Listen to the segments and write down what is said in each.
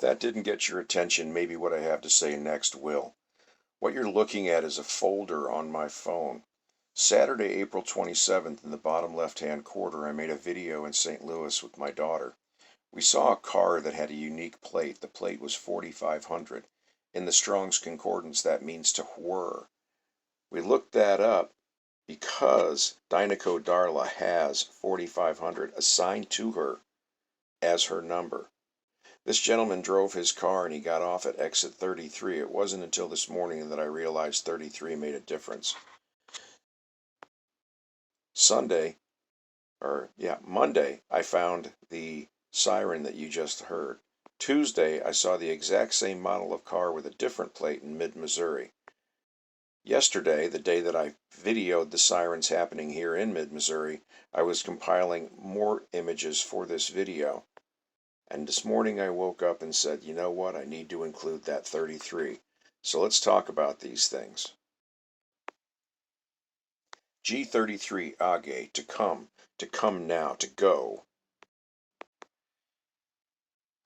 that didn't get your attention, maybe what I have to say next will. What you're looking at is a folder on my phone. Saturday, April 27th, in the bottom left-hand corner, I made a video in St. Louis with my daughter. We saw a car that had a unique plate. The plate was 4500. In the Strong's Concordance, that means to whir. We looked that up because Dynaco Darla has 4500 assigned to her as her number. This gentleman drove his car and he got off at exit 33. It wasn't until this morning that I realized 33 made a difference. Monday, I found the siren that you just heard. Tuesday, I saw the exact same model of car with a different plate in mid-Missouri. Yesterday, the day that I videoed the sirens happening here in mid-Missouri, I was compiling more images for this video. And this morning I woke up and said, you know what, I need to include that 33. So let's talk about these things. G43, age, to come now, to go.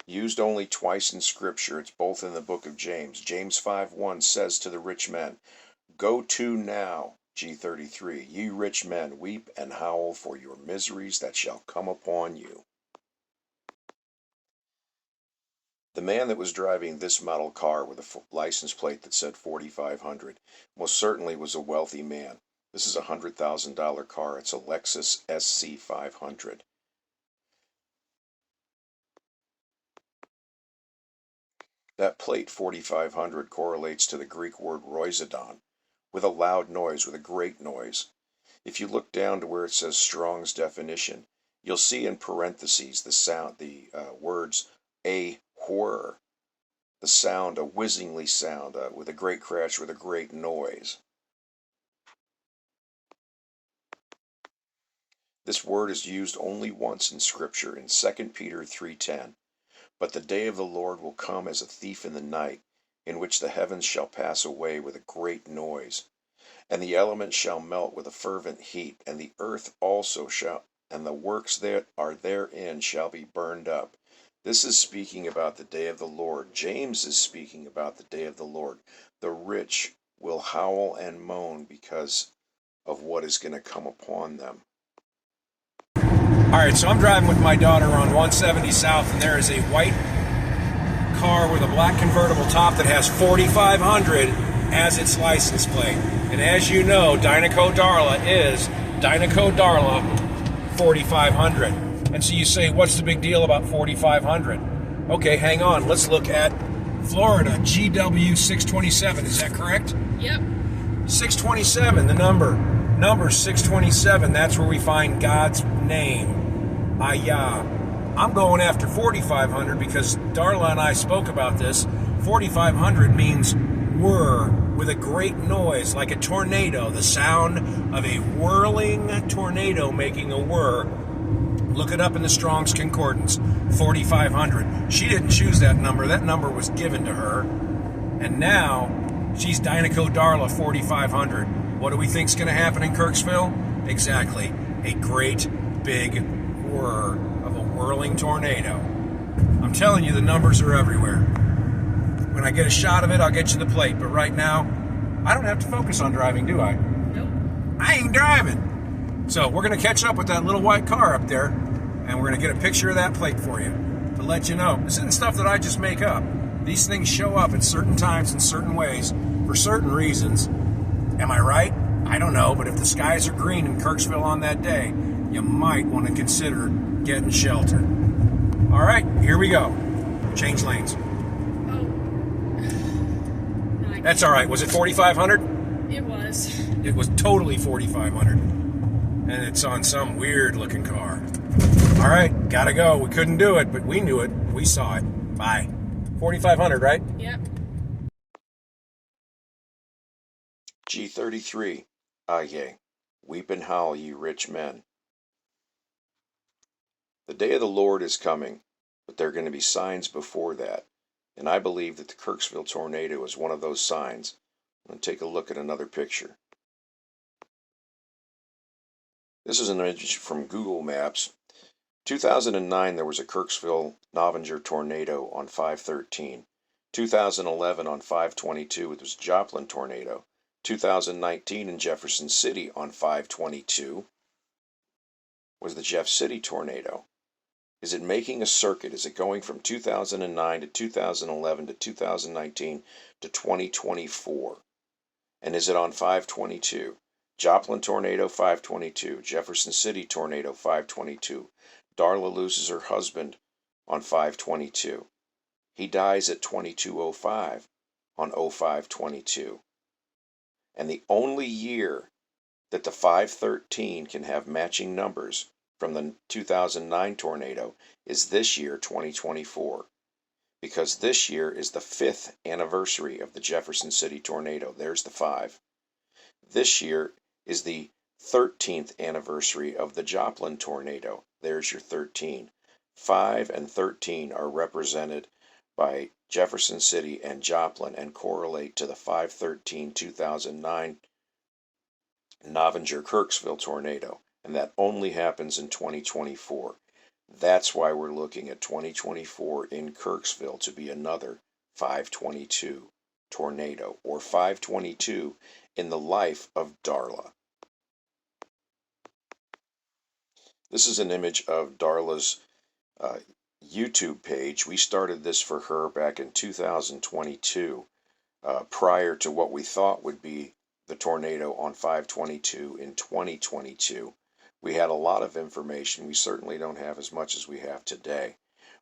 Used only twice in Scripture. It's both in the book of James. James 5:1 says to the rich men, go to now, G33, ye rich men, weep and howl for your miseries that shall come upon you. The man that was driving this model car with a license plate that said 4500 most certainly was a wealthy man. This is a $100,000 car. It's a Lexus SC500. That plate 4500 correlates to the Greek word Rhoizedon, with a loud noise, with a great noise. If you look down to where it says Strong's definition, you'll see in parentheses the sound, the words a whir, the sound, a whizzingly sound, with a great crash, with a great noise. This word is used only once in Scripture, in 2 Peter 3:10. But the day of the Lord will come as a thief in the night, in which the heavens shall pass away with a great noise, and the elements shall melt with a fervent heat, and the earth also shall, and the works that are therein shall be burned up. This is speaking about the day of the Lord. James is speaking about the day of the Lord. The rich will howl and moan because of what is going to come upon them. All right, so I'm driving with my daughter on 170 South, and there is a white car with a black convertible top that has 4500 as its license plate. And as you know, Dynaco Darla is Dynaco Darla 4500. And so you say, what's the big deal about 4500? Okay, hang on. Let's look at Florida, GW627. Is that correct? Yep. 627, the number 627. That's where we find God's name, HAYAH. I'm going after 4500 because Darla and I spoke about this. 4500 means whir, with a great noise, like a tornado, the sound of a whirling tornado making a whir. Look it up in the Strong's Concordance, 4500. She didn't choose that number. That number was given to her. And now she's Dynaco Darla 4500. What do we think's going to happen in Kirksville? Exactly. A great big whir of a whirling tornado. I'm telling you, the numbers are everywhere. When I get a shot of it, I'll get you the plate. But right now, I don't have to focus on driving, do I? Nope. I ain't driving. So we're going to catch up with that little white car up there, and we're going to get a picture of that plate for you to let you know. This isn't stuff that I just make up. These things show up at certain times in certain ways for certain reasons. Am I right? I don't know, but if the skies are green in Kirksville on that day, you might want to consider getting shelter. All right, here we go. Change lanes. Oh. No, That's all right. Was it 4500? It was. It was totally 4500. And it's on some weird looking car. All right, gotta go. We couldn't do it, but we knew it. We saw it. Bye. 4500, right? Yep. G33, HAYAH, weep and howl, ye rich men. The day of the Lord is coming, but there are going to be signs before that. And I believe that the Kirksville tornado is one of those signs. I'm going to take a look at another picture. This is an image from Google Maps. 2009, there was a Kirksville-Novinger tornado on 5/13. 2011 on 5/22, it was a Joplin tornado. 2019 in Jefferson City on 5/22 was the Jeff City tornado. Is it making a circuit? Is it going from 2009 to 2011 to 2019 to 2024? And is it on 5/22? Joplin tornado 5/22, Jefferson City tornado 5/22. Darla loses her husband on 5/22. He dies at 22:05 on 05/22. And the only year that the 5/13 can have matching numbers from the 2009 tornado is this year, 2024. Because this year is the 5th anniversary of the Jefferson City tornado. There's the 5. This year is the 13th anniversary of the Joplin tornado. There's your 13. 5 and 13 are represented by Jefferson City and Joplin and correlate to the 5/13/2009 Novinger-Kirksville tornado, and that only happens in 2024. That's why we're looking at 2024 in Kirksville to be another 5/22 tornado, or 5/22 in the life of Darla. This is an image of Darla's YouTube page. We started this for her back in 2022, prior to what we thought would be the tornado on 5/22 in 2022. We had a lot of information. We certainly don't have as much as we have today.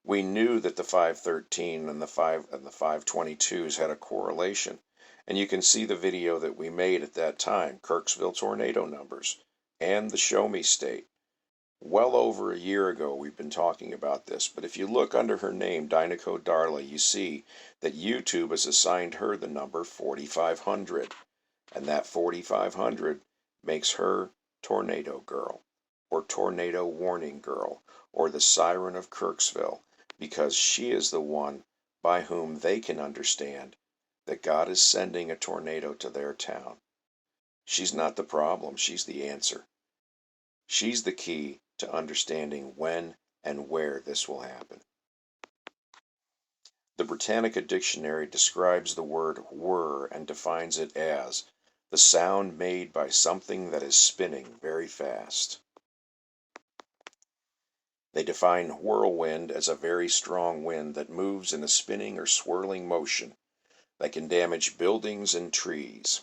We knew that the 5/13 and the 5/22s had a correlation, and you can see the video that we made at that time, Kirksville tornado numbers, and the Show Me State. Well over a year ago we've been talking about this, but if you look under her name, Dynaco Darla, you see that YouTube has assigned her the number 4500, and that 4500 makes her Tornado Girl, or Tornado Warning Girl, or the Siren of Kirksville, because she is the one by whom they can understand that God is sending a tornado to their town. She's not the problem, she's the answer. She's the key to understanding when and where this will happen. The Britannica Dictionary describes the word whir and defines it as the sound made by something that is spinning very fast. They define whirlwind as a very strong wind that moves in a spinning or swirling motion that can damage buildings and trees.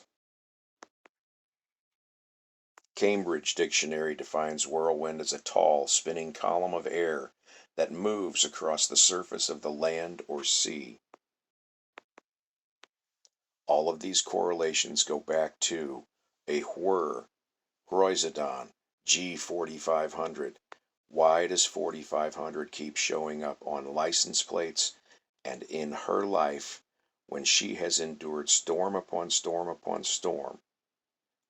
Cambridge Dictionary defines whirlwind as a tall, spinning column of air that moves across the surface of the land or sea. All of these correlations go back to a whir, Rhoizedon, G4500. Why does 4500 keep showing up on license plates and in her life when she has endured storm upon storm upon storm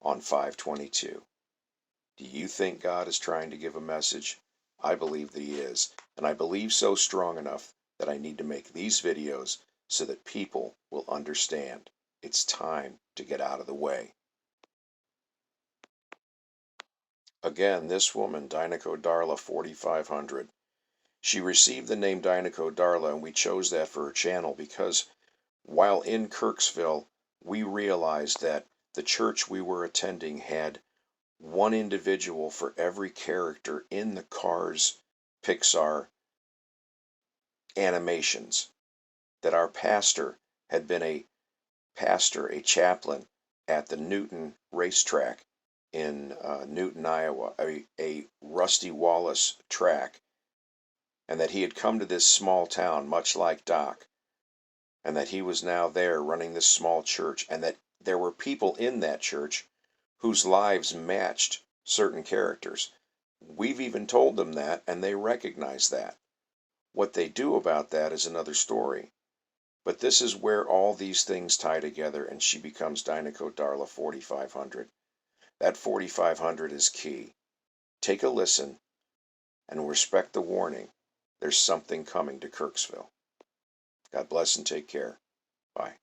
on 5/22? Do you think God is trying to give a message? I believe that He is, and I believe so strong enough that I need to make these videos so that people will understand. It's time to get out of the way. Again, this woman, Dynaco Darla 4500, she received the name Dynaco Darla, and we chose that for her channel because while in Kirksville, we realized that the church we were attending had one individual for every character in the Cars Pixar animations. That our pastor had been a chaplain at the Newton racetrack in Newton, Iowa, a Rusty Wallace track, and that he had come to this small town, much like Doc, and that he was now there running this small church, and that there were people in that church whose lives matched certain characters. We've even told them that, and they recognize that. What they do about that is another story. But this is where all these things tie together, and she becomes Dynaco Darla 4500. That 4500 is key. Take a listen and respect the warning. There's something coming to Kirksville. God bless and take care. Bye.